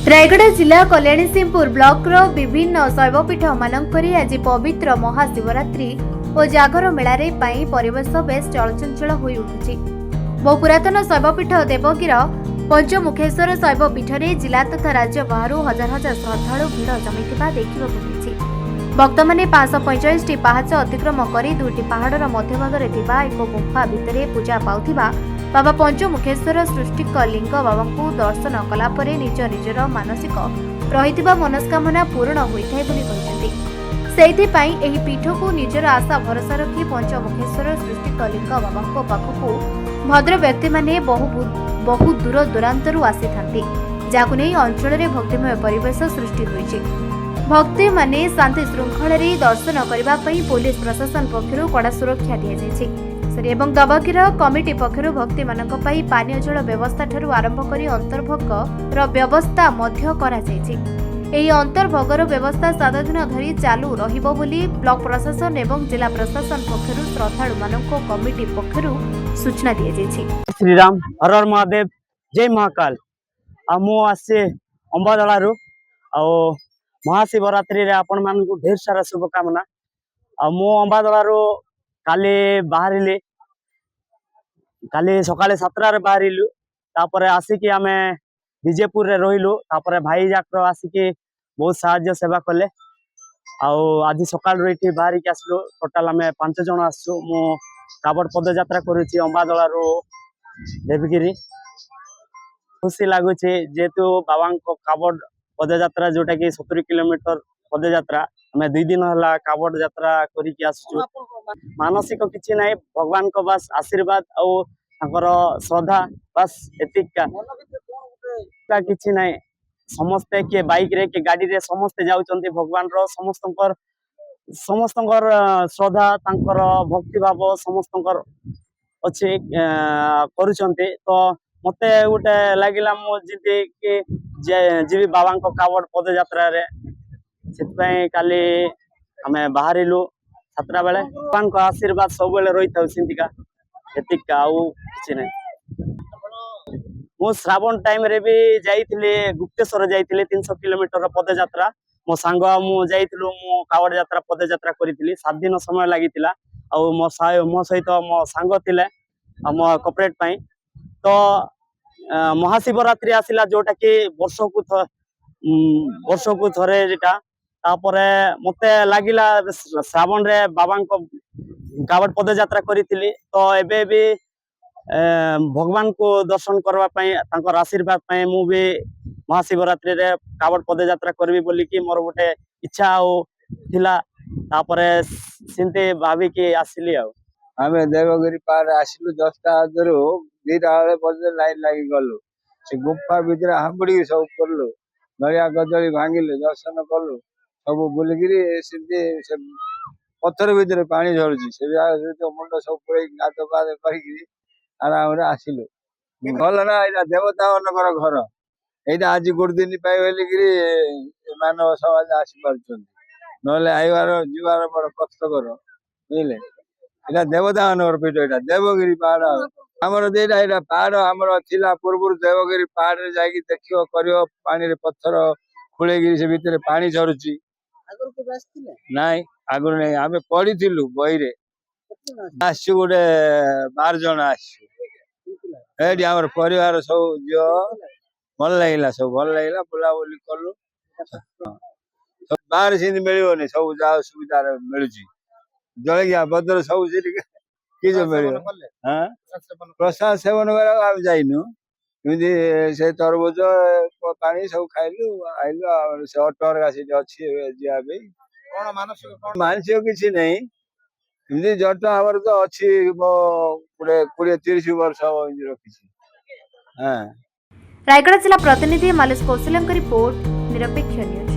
रायगढ़ जिला कल्याणसिंहपुर ब्लॉक रो विभिन्न शैवपीठ मानकरी आज पवित्र महाशिवरात्रि और जागर मेलारे पाई परिवेश बेस चलचंचल होई उठुछि। बहु पुरातन शैवपीठ देवगीर पंचमुखेश्वर शैवपीठ जिला तथा राज्य बाहर हजार हजार श्रद्धालु भिड़ जमिथिबा देखिबाकु मिलिछि। भक्त माने 545 पाहाच अतिक्रम करी दुईटी पहाड़र मध्यभागरे थिबा एक गुफा भितरे पूजा पाउथिबा बाबा पंचमुखेश्वर सृष्टिक लिंग बाबा को दर्शन कला परे निज निजर मानसिक रहिथिबा मनस्कामना पूर्ण होइथाय बोली कहिसेंती। सेहिथिपाई एही पीठ को निजर आशा भरोसा रखी पंचमुखेश्वर सृष्टिक लिंग बाबा को पाखकु भद्र व्यक्ति माने बहु दूर दूरांतरु आसीथांती, जाकु नै अंचल रे भक्तिमय परिवेश सृष्टि होइछि। भक्ति माने शांति श्रृंखला रे दर्शन करबा पई पुलिस प्रशासन पक्षरु कड़ा सुरक्षा दिया जायछि। एवं दबकीर कमिटी पक्षरु भक्ति मानक पई पानीय जल व्यवस्था ठरु आरंभ करी अंतर्भोग रो व्यवस्था मध्य करा जायछि। एही अंतर्भोगर व्यवस्था 7 दिन धरी चालू रहिबो बोली ब्लॉक प्रशासन एवं जिला प्रशासन पक्षरु श्रद्धालु मानको कमिटी पक्षरु सूचना दिया जायछि। श्री राम हर हर महादेव जय महाकाल। मु आसे अंबादलारु महाशिवरात्रि रे आपण मानकु ढेर सारा शुभकामना। मु अंबादलारु काली बाहरिली काली सकाले 7 बाहरिलु तापरे आसिकी आमे विजयपुर रे रहिलु तापरे भाई जाकर आसिकी बहुत साहाय्य सेवा कले। आज सकाल रे बाहरी के आसलु टोटाल आमे 5 जण आसु। मु काबड़ पदयात्रा करूची अंबादलारु देवगिरी। खुशी लागुची जेतु बाबा को काबड़ पदयात्रा जोटा कि 70 किलोमीटर पदयात्रा आमे 2 दिन हला काबड़ यात्रा करी के आसु। मानसिक किछि नाही, भगवान को बस आशीर्वाद और तांकर श्रद्धा बस एतिका किछि नाही। समस्ते के बाइक रे के गाड़ी रे समस्ते जाउचंती भगवान रो समस्तंकर श्रद्धा तांकर भक्ति भाव समस्तंकर अछि करूचंती। तो मते उटे लागिला मो जिते के जीवी बाबा को कावड़ पदयात्रा रे सेतपय काली हमें बाहरिलु 7 बेले। भगवान को आशीर्वाद सब बेले रही था सिंधिका एतिका आउ किछि नै। मो श्रावण टाइम रे भी जाइथिले गुप्तेश्वर जाइथिले 300 किलोमीटर पदयात्रा। मो सांग मु जाइथिलु मो कावड़ यात्रा पदयात्रा करिथिली 7 दिन समय लागिथिला। आ मो सहित मो सांग थिले मो कॉर्पोरेट पई। तो महाशिवरात्रि आसिला जोटा कि वर्ष को थरे जेटा तापरे मते लागिला श्रावण रे बाबा को कावड़ पदयात्रा करिथिली। तो एबे भी भगवान को दर्शन करबा पई तांकर आशीर्वाद पई मु भी महाशिवरात्रि रे कावड़ पदयात्रा करबी बोली कि मोर गोटे इच्छा हो थिला। तापरे सिंते भाबी कि आसिली। आमे देवगिरी पार आसिलु 10टा आदरू 2टा बेले पदे लाइन लागी गलु। से गुफा भीतर हांबड़ी सब करलु, नरिया गदली भांगिलु, दर्शन कलु, सब बुलगिरी सिंते से पत्थर भीतर पानी झरुची से मुंड सब पुरै गाद बाद करिकी आराम रे आसिलु। भल ना एटा देवता मनकर घर। एटा आज गुड दिन पाइ बेलिगिरी मानव समाज आसी परछन, नले आइवार जीवार बड़ कष्ट कर बुझले। एटा देवता मनकर पीठ। एटा देवगिरी पहाड़ हमर देटा एटा पहाड़ हमर थिला पूर्व देवगिरी पहाड़ रे जाई देखियो करियो पानी रे पत्थर खुलेगिरी से भीतर पानी झरुची। आगर के बासथिले नाही आगर नै आमे पढिथिलु बही रे आसु गोटे 12 जण आसु। एडी हमर परिवार सब जो भल लागिला, सब भल लागिला, बुला बुली करलु। सब बाहर सिंध मिलियोनी सब जा सुविधा रे मिलुची। जळगिया बदर सब सिटी कि जो मिलियो। हां प्रसाद सेवन करा हम जाइनु इमि से तरबुज पानी सब खाइलु आइलु। से ऑटोर गासी अछि जिया बे कोन मानसिक किछि नै। इमि जट हमर तो अछि पुरे 20-30 वर्ष इमि रखिछि। हां रायगढ़ जिला प्रतिनिधि मालिश कौशलंक रिपोर्ट निरपेक्ष न्यूज।